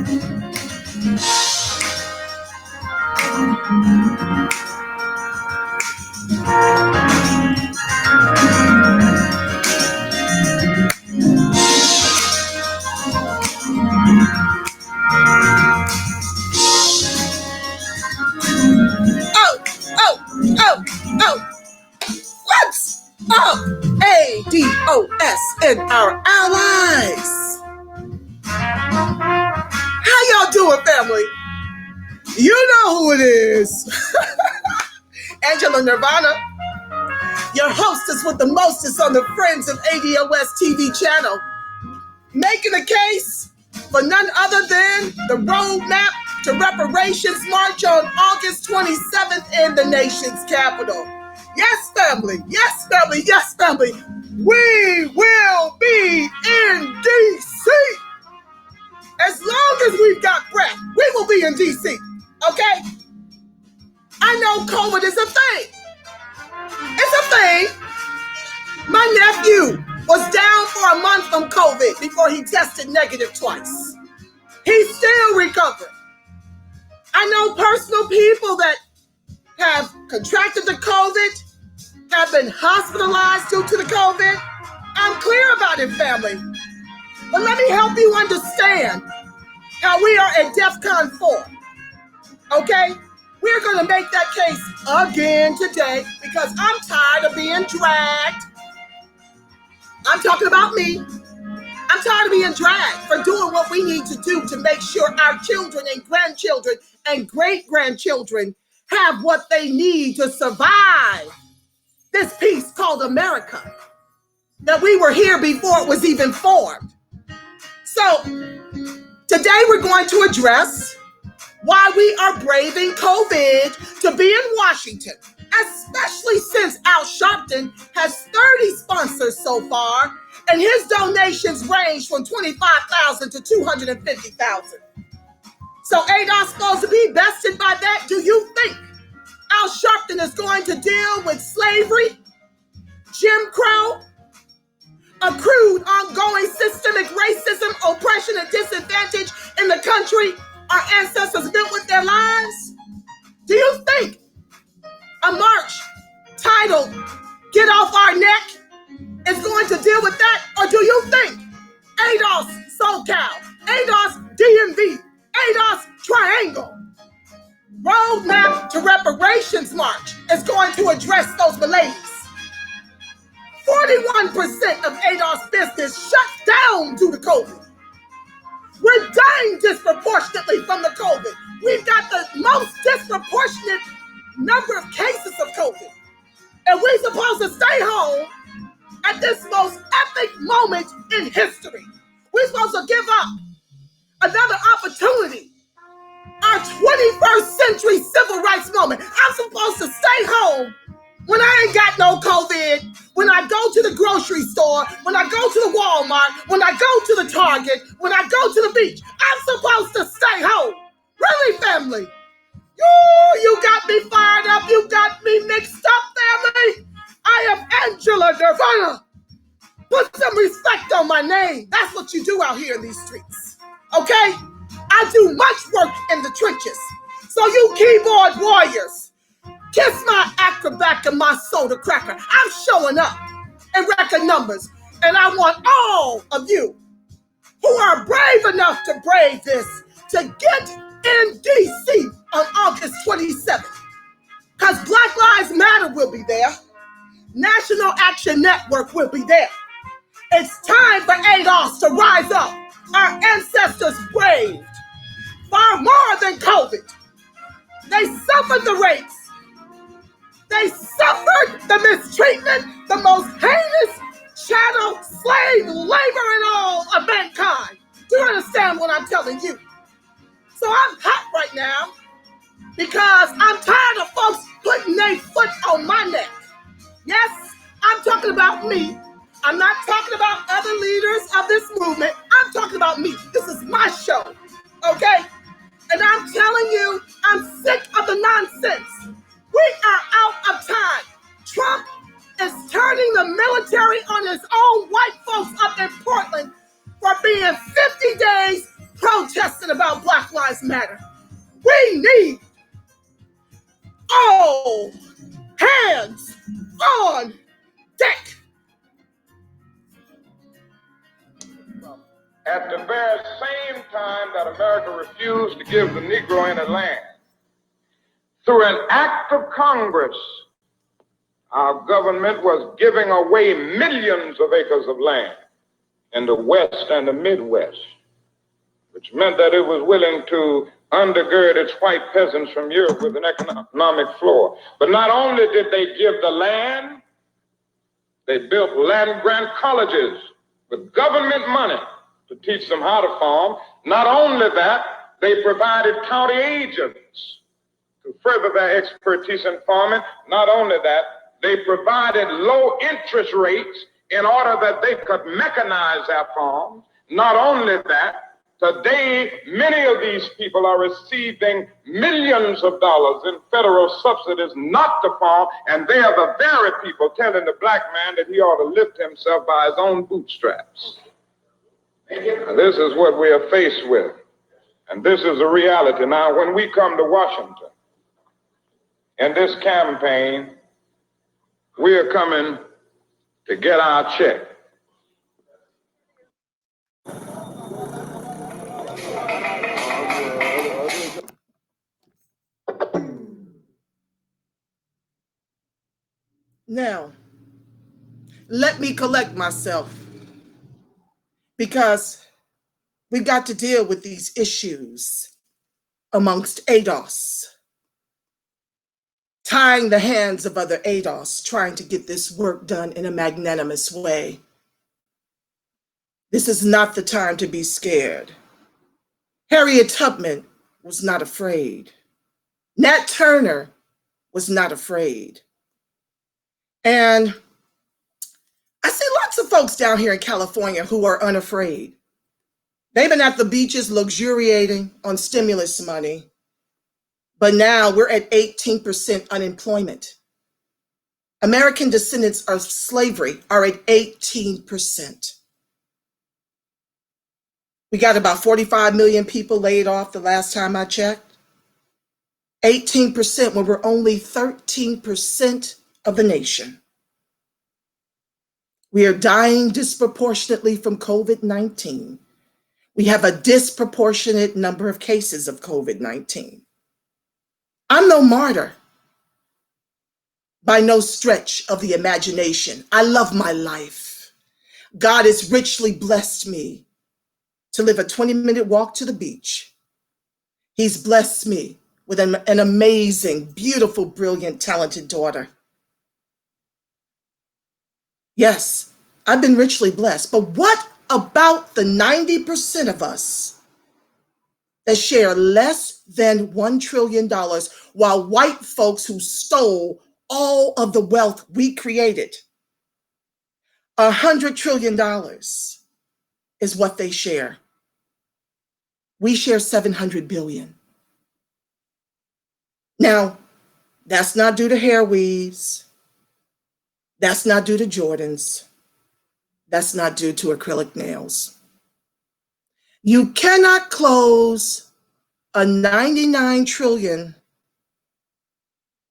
What's up, ADOS and our allies? How y'all doing, family? You know who it is. Angela Nirvana, your hostess with the mostest on the Friends of ADOS TV channel, making a case for none other than the roadmap to reparations march on August 27th in the nation's capital. Yes, family. Yes, family. Yes, family. We will be in D.C. As long as we've got breath, we will be in D.C. Okay? I know COVID is a thing. It's a thing. My nephew was down for a month from COVID before he tested negative twice. He's still recovering. I know personal people that have contracted the COVID, have been hospitalized due to the COVID. I'm clear about it, family. But let me help you understand how we are at DEFCON 4. Okay? We're going to make that case again today because I'm tired of being dragged. I'm talking about me. I'm tired of being dragged for doing what we need to do to make sure our children and grandchildren and great-grandchildren have what they need to survive this piece called America, that we were here before it was even formed. So today we're going to address why we are braving COVID to be in Washington, especially since Al Sharpton has 30 sponsors so far, and his donations range from $25,000 to $250,000. So ADOS supposed to be bested by that? Do you think Al Sharpton is going to deal with slavery, Jim Crow, accrued ongoing systemic racism, oppression, and disadvantage in the country our ancestors built with their lives? Do you think a march titled Get Off Our Neck is going to deal with that? Or do you think ADOS SoCal, ADOS DMV, ADOS Triangle Roadmap to Reparations March is going to address those malaise? 41% of ADOS business shut down due to COVID. We're dying disproportionately from the COVID. We've got the most disproportionate number of cases of COVID. And we're supposed to stay home at this most epic moment in history. We're supposed to give up another opportunity, our 21st century civil rights moment. I'm supposed to stay home when I ain't got no COVID, when I go to the grocery store, when I go to the Walmart, when I go to the Target, when I go to the beach. I'm supposed to stay home. Really, family? You got me fired up. You got me mixed up, family. I am Angela Nirvana. Put some respect on my name. That's what you do out here in these streets. Okay? I do much work in the trenches. So you keyboard warriors, kiss my acrobat and my soda cracker. I'm showing up in record numbers. And I want all of you who are brave enough to brave this to get in D.C. on August 27th. Because Black Lives Matter will be there. National Action Network will be there. It's time for ADOS to rise up. Our ancestors braved far more than COVID. They suffered the rapes. They suffered the mistreatment, the most heinous chattel, slave, labor, and all of mankind. Do you understand what I'm telling you? So I'm hot right now because I'm tired of folks putting their foot on my neck. Yes, I'm talking about me. I'm not talking about other leaders of this movement. I'm talking about me. This is my show, okay? And I'm telling you, I'm sick of the nonsense. We are out of time. Trump is turning the military on his own white folks up in Portland for being 50 days protesting about Black Lives Matter. We need all hands on deck. At the very same time that America refused to give the Negro any land, through an act of Congress, our government was giving away millions of acres of land in the West and the Midwest, which meant that it was willing to undergird its white peasants from Europe with an economic floor. But not only did they give the land, they built land-grant colleges with government money to teach them how to farm. Not only that, they provided county agents to further their expertise in farming. Not only that, they provided low interest rates in order that they could mechanize their farms. Not only that, today many of these people are receiving millions of dollars in federal subsidies not to farm, and they are the very people telling the black man that he ought to lift himself by his own bootstraps. Now, this is what we are faced with, and this is a reality. Now, when we come to Washington in this campaign, we are coming to get our check. Now, let me collect myself, because we got to deal with these issues amongst ADOS, tying the hands of other ADOS, trying to get this work done in a magnanimous way. This is not the time to be scared. Harriet Tubman was not afraid. Nat Turner was not afraid. And I see lots of folks down here in California who are unafraid. They've been at the beaches luxuriating on stimulus money, but now we're at 18% unemployment. American descendants of slavery are at 18%. We got about 45 million people laid off the last time I checked. 18% when we're only 13% of the nation. We are dying disproportionately from COVID-19. We have a disproportionate number of cases of COVID-19. I'm no martyr by no stretch of the imagination. I love my life. God has richly blessed me to live a 20-minute walk to the beach. He's blessed me with an amazing, beautiful, brilliant, talented daughter. Yes, I've been richly blessed, but what about the 90% of us that share less than $1 trillion, while white folks who stole all of the wealth we created, $100 trillion is what they share. We share 700 billion. Now, that's not due to hair weaves. That's not due to Jordans. That's not due to acrylic nails. You cannot close a $99 trillion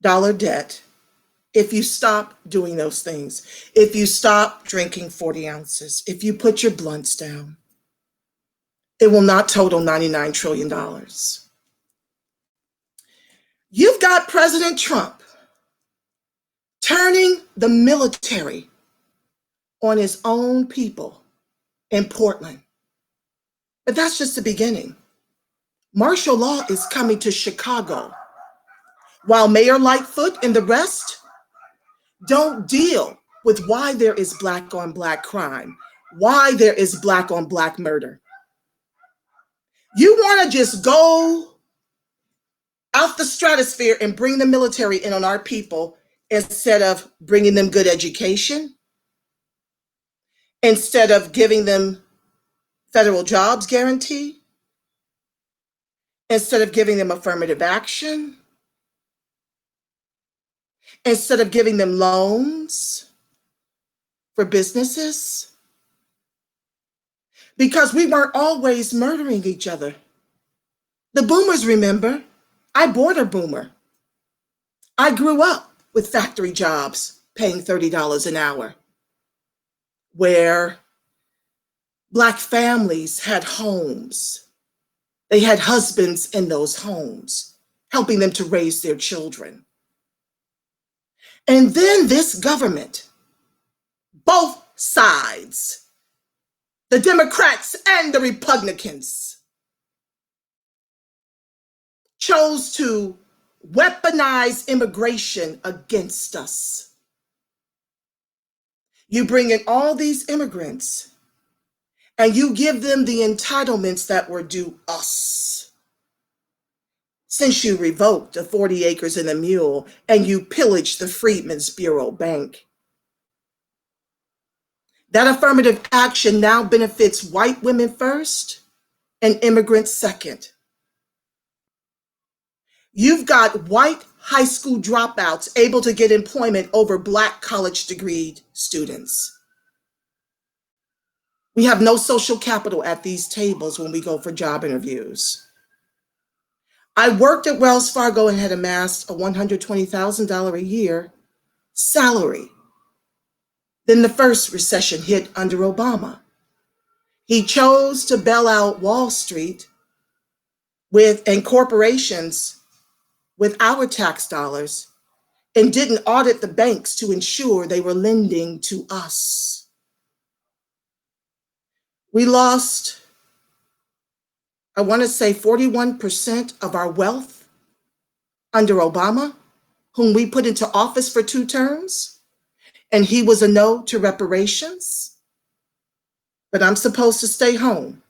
debt if you stop doing those things. If you stop drinking 40 ounces, if you put your blunts down, it will not total $99 trillion. You've got President Trump turning the military on his own people in Portland. But that's just the beginning. Martial law is coming to Chicago, while Mayor Lightfoot and the rest don't deal with why there is black on black crime, why there is black on black murder. You want to just go out the stratosphere and bring the military in on our people instead of bringing them good education, instead of giving them federal jobs guarantee, instead of giving them affirmative action, instead of giving them loans for businesses. because we weren't always murdering each other. The boomers remember. I border boomer. I grew up with factory jobs paying $30 an hour, where Black families had homes. They had husbands in those homes, helping them to raise their children. And then this government, both sides, the Democrats and the Republicans, chose to weaponize immigration against us. You bring in all these immigrants and you give them the entitlements that were due us. Since you revoked the 40 acres and a mule and you pillaged the Freedmen's Bureau Bank. That affirmative action now benefits white women first and immigrants second. You've got white high school dropouts able to get employment over Black college degree students. We have no social capital at these tables when we go for job interviews. I worked at Wells Fargo and had amassed a $120,000 a year salary. Then the first recession hit under Obama. He chose to bail out Wall Street and corporations with our tax dollars and didn't audit the banks to ensure they were lending to us. We lost, I want to say 41% of our wealth under Obama, whom we put into office for 2 terms, and he was a no to reparations. But I'm supposed to stay home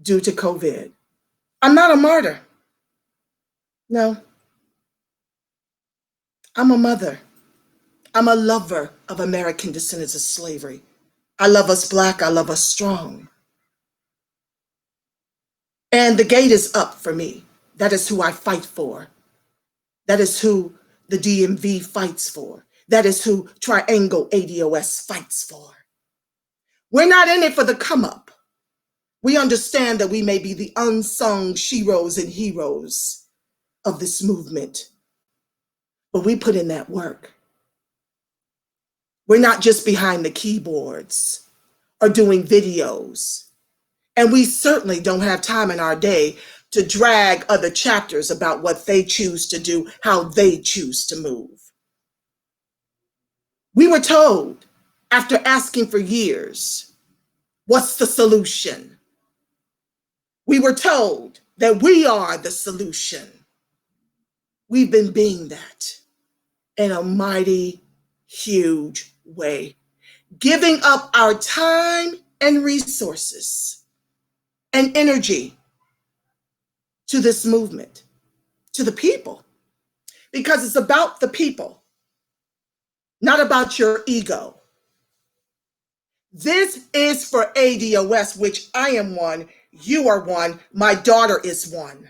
due to COVID. I'm not a martyr. No. I'm a mother. I'm a lover of American descendants of slavery. I love us Black. I love us strong. And the gate is up for me. That is who I fight for. That is who the DMV fights for. That is who Triangle ADOS fights for. We're not in it for the come up. We understand that we may be the unsung sheroes and heroes of this movement, but we put in that work. We're not just behind the keyboards or doing videos. And we certainly don't have time in our day to drag other chapters about what they choose to do, how they choose to move. We were told, after asking for years, what's the solution? We were told that we are the solution. We've been being that in a mighty, huge way, giving up our time and resources and energy to this movement, to the people, because it's about the people, not about your ego. This is for ADOS, which I am one, you are one, my daughter is one.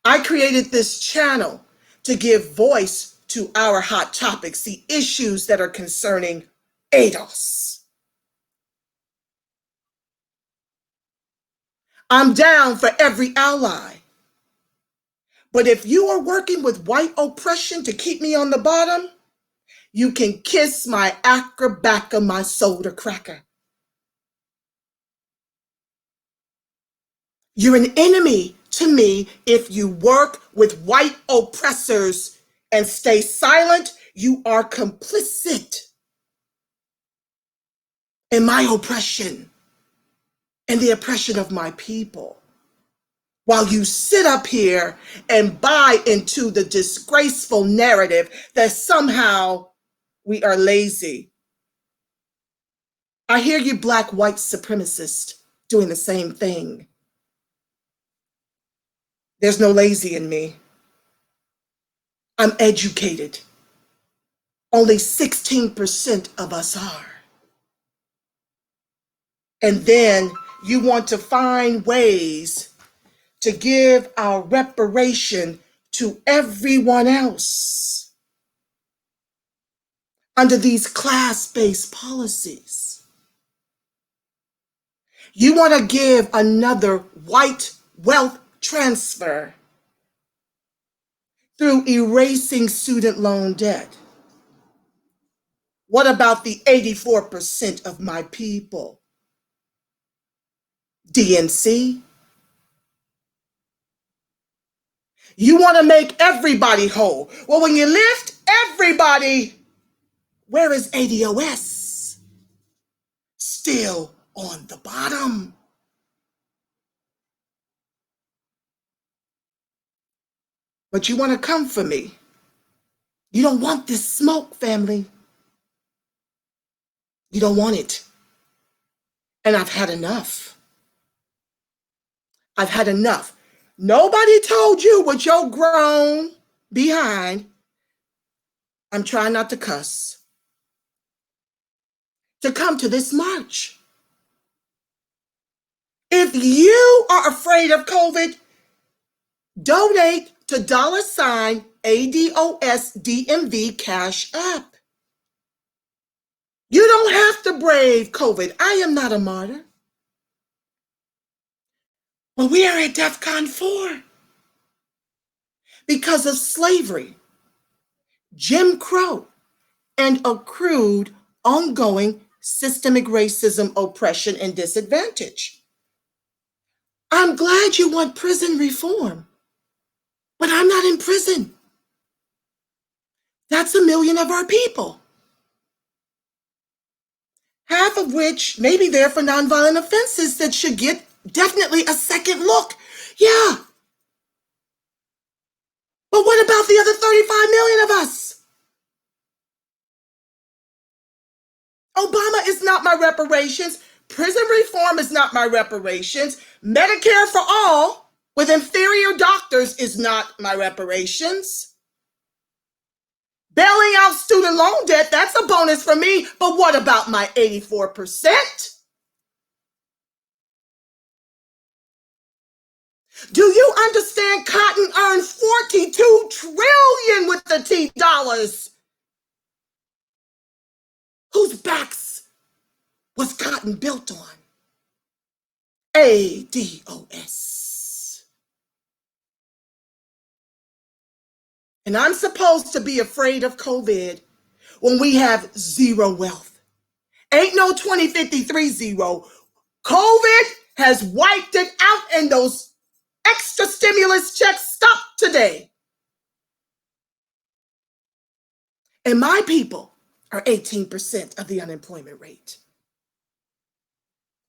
I created this channel to give voice to our hot topics, the issues that are concerning ADOS. I'm down for every ally. But if you are working with white oppression to keep me on the bottom, you can kiss my acrobaca, my soda cracker. You're an enemy to me if you work with white oppressors and stay silent. You are complicit in my oppression and the oppression of my people. While you sit up here and buy into the disgraceful narrative that somehow we are lazy. I hear you Black white supremacists doing the same thing. There's no lazy in me. I'm educated. Only 16% of us are. And then you want to find ways to give our reparation to everyone else under these class-based policies. You want to give another white wealth transfer through erasing student loan debt. What about the 84% of my people? DNC? You want to make everybody whole. Well, when you lift everybody, where is ADOS? Still on the bottom. But you want to come for me. You don't want this smoke, family. You don't want it. And I've had enough. I've had enough. Nobody told you with your grown behind, I'm trying not to cuss, to come to this march. If you are afraid of COVID, donate to $ADOS DMV Cash App. You don't have to brave COVID. I am not a martyr. But we are at DEFCON 4 because of slavery, Jim Crow, and accrued ongoing systemic racism, oppression, and disadvantage. I'm glad you want prison reform, but I'm not in prison. That's 1 million of our people, half of which may be there for nonviolent offenses that should get definitely a second look. Yeah. But what about the other 35 million of us? Obama is not my reparations. Prison reform is not my reparations. Medicare for all with inferior doctors is not my reparations. Bailing out student loan debt, that's a bonus for me. But what about my 84%? Do you understand Cotton earned $42 trillion with the T dollars? Whose backs was Cotton built on? ADOS. And I'm supposed to be afraid of COVID when we have zero wealth. Ain't no 2053 zero. COVID has wiped it out, and those extra stimulus checks stop today. And my people are 18% of the unemployment rate.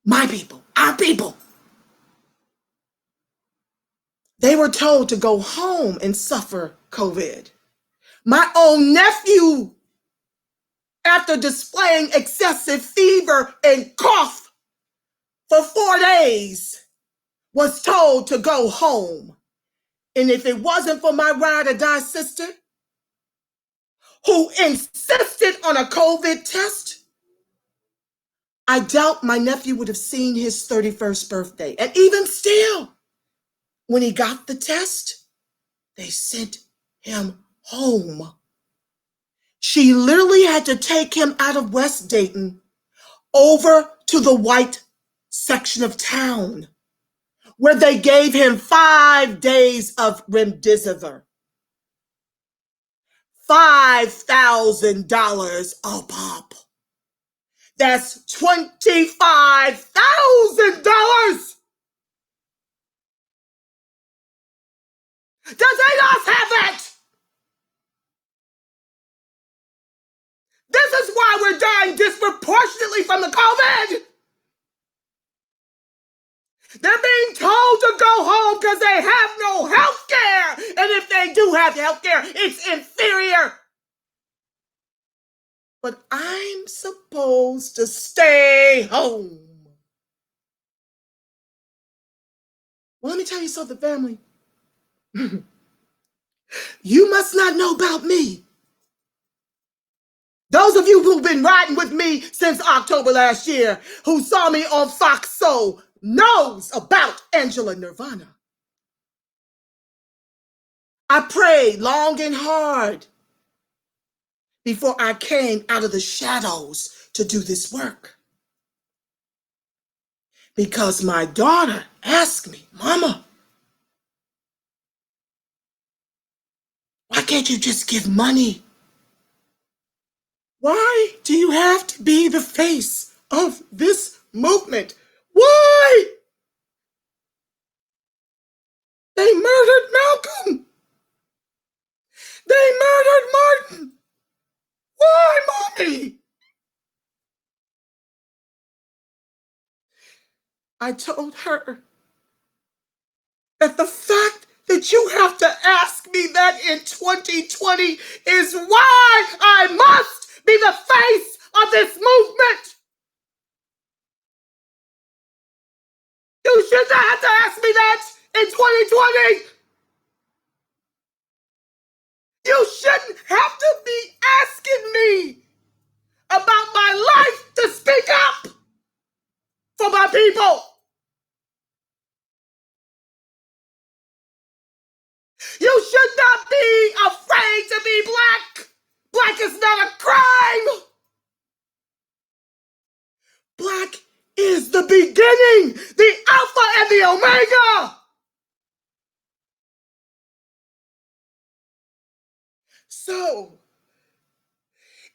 My people, our people. They were told to go home and suffer COVID. My own nephew, after displaying excessive fever and cough for 4 days, was told to go home. And if it wasn't for my ride or die sister, who insisted on a COVID test, I doubt my nephew would have seen his 31st birthday. And even still, when he got the test, they sent him home. She literally had to take him out of West Dayton over to the white section of town, where they gave him 5 days of remdesivir. $5,000 a pop. That's $25,000. Does ADOS have that? This is why we're dying disproportionately from the COVID. They're being told to go home because they have no health care. And if they do have health care, it's inferior. But I'm supposed to stay home. Well, let me tell you something, family. You must not know about me. Those of you who've been riding with me since October last year, who saw me on Fox Soul, knows about Angela Nirvana. I prayed long and hard before I came out of the shadows to do this work. because my daughter asked me, Mama, why can't you just give money? Why do you have to be the face of this movement? Why? They murdered Malcolm. They murdered Martin. Why, Mommy? I told her that the fact that you have to ask me that in 2020 is why I must be the face of this movement. You should not have to ask me that in 2020. You shouldn't have to be asking me about my life to speak up for my people. You should not be afraid to be black. Black is not a crime. Black is the beginning, the Alpha and the Omega. So,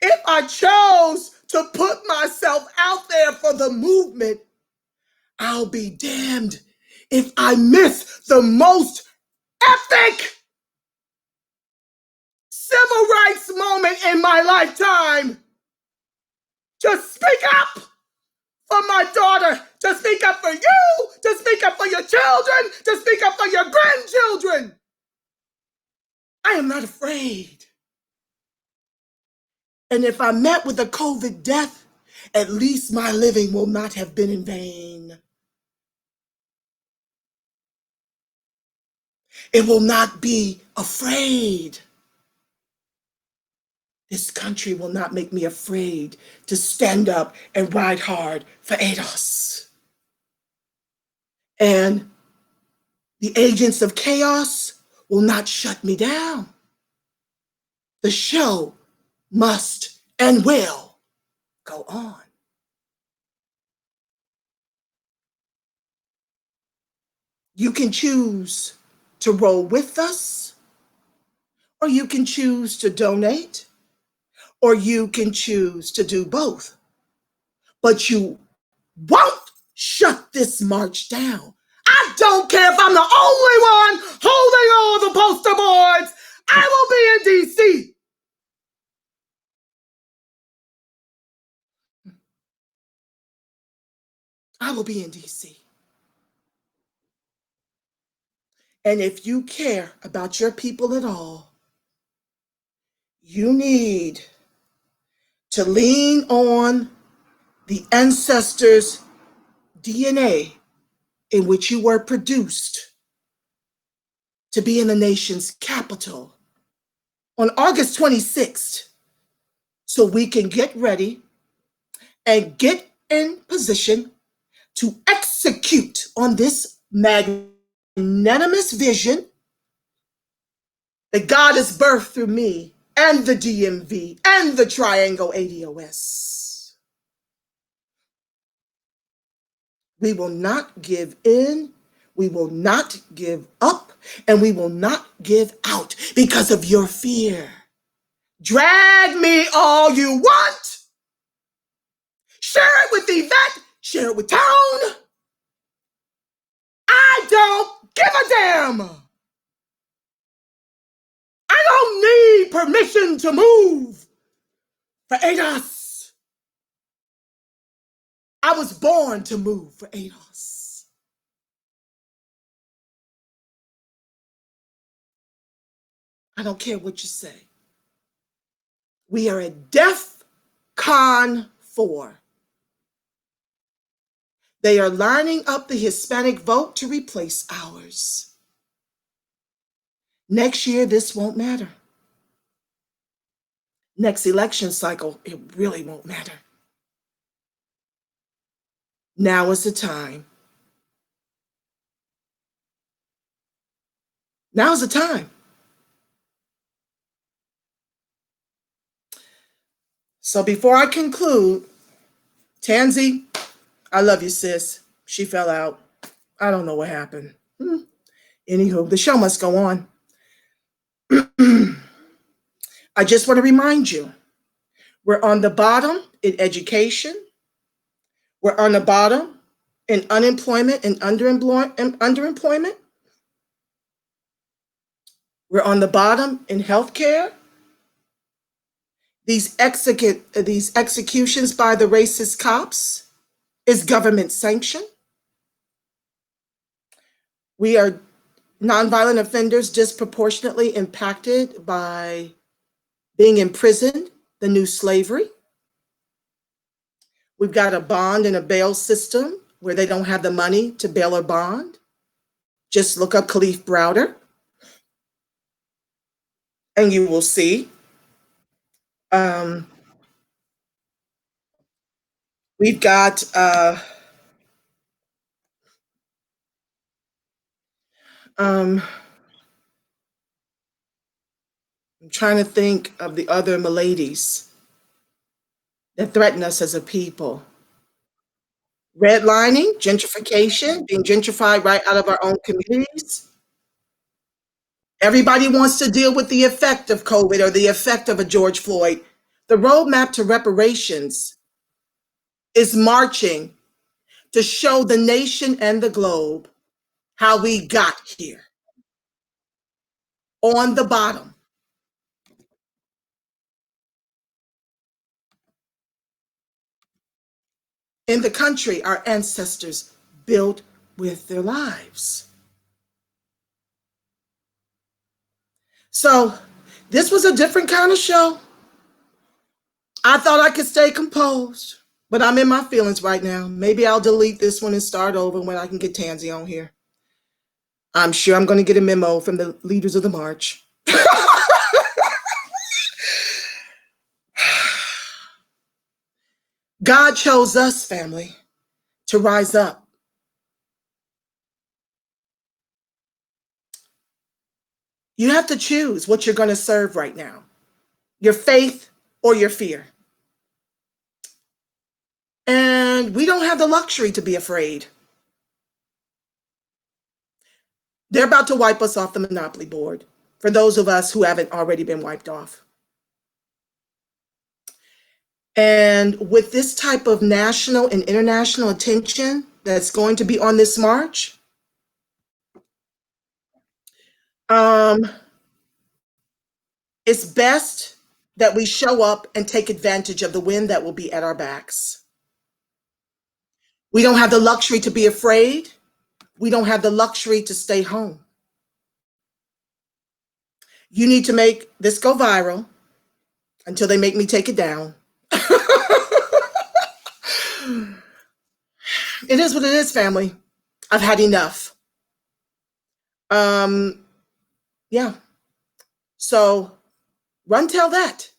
if I chose to put myself out there for the movement, I'll be damned if I miss the most epic civil rights moment in my lifetime. Just speak up for my daughter, to speak up for you, to speak up for your children, to speak up for your grandchildren. I am not afraid. And if I'm met with a COVID death, at least my living will not have been in vain. It will not be afraid. This country will not make me afraid to stand up and ride hard for ADOS. And the agents of chaos will not shut me down. The show must and will go on. You can choose to roll with us, or you can choose to donate, or you can choose to do both. But you won't shut this march down. I don't care if I'm the only one holding all the poster boards. I will be in DC. I will be in DC. And if you care about your people at all, you need to lean on the ancestors' DNA in which you were produced to be in the nation's capital on August 26th, so we can get ready and get in position to execute on this magnanimous vision that God has birthed through me and the DMV and the Triangle ADOS. We will not give in, we will not give up, and we will not give out because of your fear. Drag me all you want. Share it with Yvette, share it with Tone. I don't give a damn. I don't need permission to move for ADOS. I was born to move for ADOS. I don't care what you say. We are at DEFCON 4. They are lining up the Hispanic vote to replace ours. Next year, this won't matter. Next election cycle, it really won't matter. Now is the time. Now's the time. So before I conclude, Tansy, I love you, sis. She fell out. I don't know what happened. Anywho, the show must go on. I just want to remind you, we're on the bottom in education. We're on the bottom in unemployment and underemployment. We're on the bottom in healthcare. These executions by the racist cops is government sanctioned. We are nonviolent offenders disproportionately impacted by being imprisoned, the new slavery. We've got a bond and a bail system where they don't have the money to bail or bond. Just look up Khalif Browder and you will see. We've got I'm trying to think of the other maladies that threaten us as a people. Redlining, gentrification, being gentrified right out of our own communities. Everybody wants to deal with the effect of COVID or the effect of a George Floyd. The roadmap to reparations is marching to show the nation and the globe how we got here. On the bottom. In the country our ancestors built with their lives. So this was a different kind of show. I thought I could stay composed, but I'm in my feelings right now. Maybe I'll delete this one and start over when I can get Tansy on here. I'm sure I'm going to get a memo from the leaders of the march. God chose us, family, to rise up. You have to choose what you're going to serve right now, your faith or your fear. And we don't have the luxury to be afraid. They're about to wipe us off the Monopoly board for those of us who haven't already been wiped off. And with this type of national and international attention that's going to be on this march, it's best that we show up and take advantage of the wind that will be at our backs. We don't have the luxury to be afraid. We don't have the luxury to stay home. You need to make this go viral until they make me take it down. It is what it is, family. I've had enough. Yeah. So run tell that.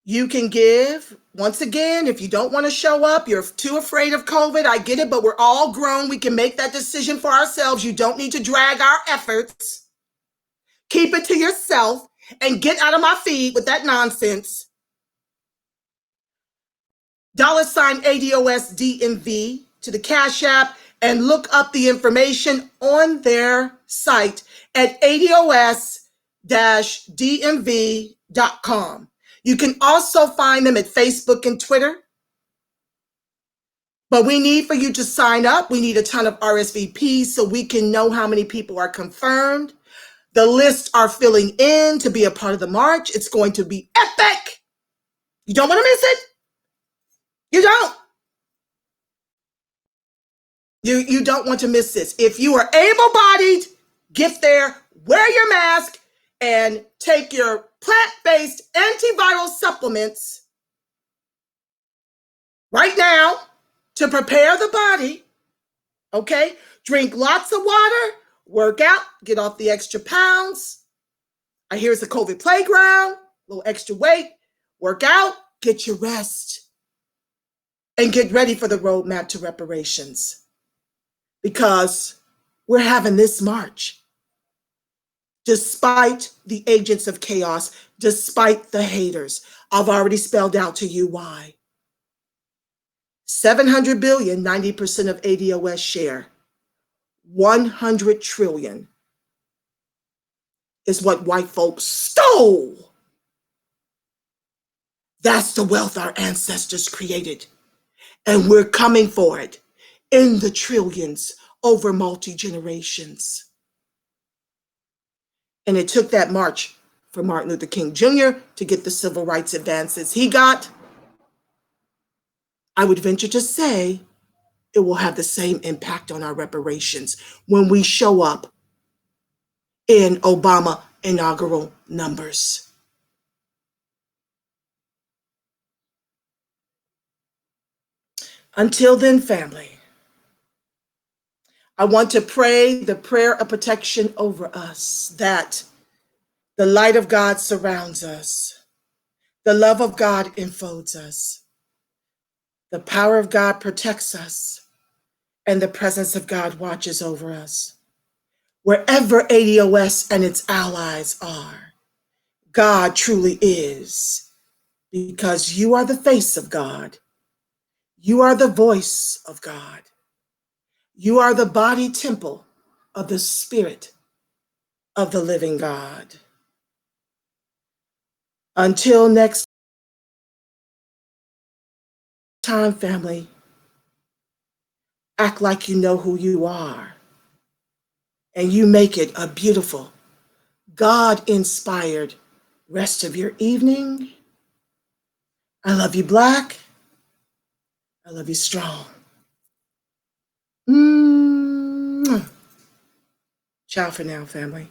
You can give. Once again, if you don't want to show up, you're too afraid of COVID, I get it, but we're all grown. We can make that decision for ourselves. You don't need to drag our efforts. Keep it to yourself and get out of my feed with that nonsense. $ ADOS DMV to the Cash App and look up the information on their site at ADOS-DMV.com. You can also find them at Facebook and Twitter. But we need for you to sign up. We need a ton of RSVPs so we can know how many people are confirmed. The lists are filling in to be a part of the march. It's going to be epic. You don't want to miss it. You don't. You don't want to miss this. If you are able-bodied, get there, wear your mask, and take your plant-based antiviral supplements right now to prepare the body, okay? Drink lots of water, work out, get off the extra pounds. I hear it's a COVID playground, a little extra weight, work out, get your rest, and get ready for the roadmap to reparations. Because we're having this march despite the agents of chaos, despite the haters. I've already spelled out to you why. 700 billion, 90% of ADOS share. 100 trillion is what white folks stole. That's the wealth our ancestors created. And we're coming for it in the trillions over multi-generations. And it took that march for Martin Luther King Jr. to get the civil rights advances he got. I would venture to say it will have the same impact on our reparations when we show up in Obama inaugural numbers. Until then, family, I want to pray the prayer of protection over us, that the light of God surrounds us, the love of God enfolds us, the power of God protects us, and the presence of God watches over us. Wherever ADOS and its allies are, God truly is, because you are the face of God. You are the voice of God. You are the body temple of the Spirit of the living God. Until next time, family, act like you know who you are, and you make it a beautiful, God-inspired rest of your evening. I love you, Black. I love you, strong. Ciao for now, family.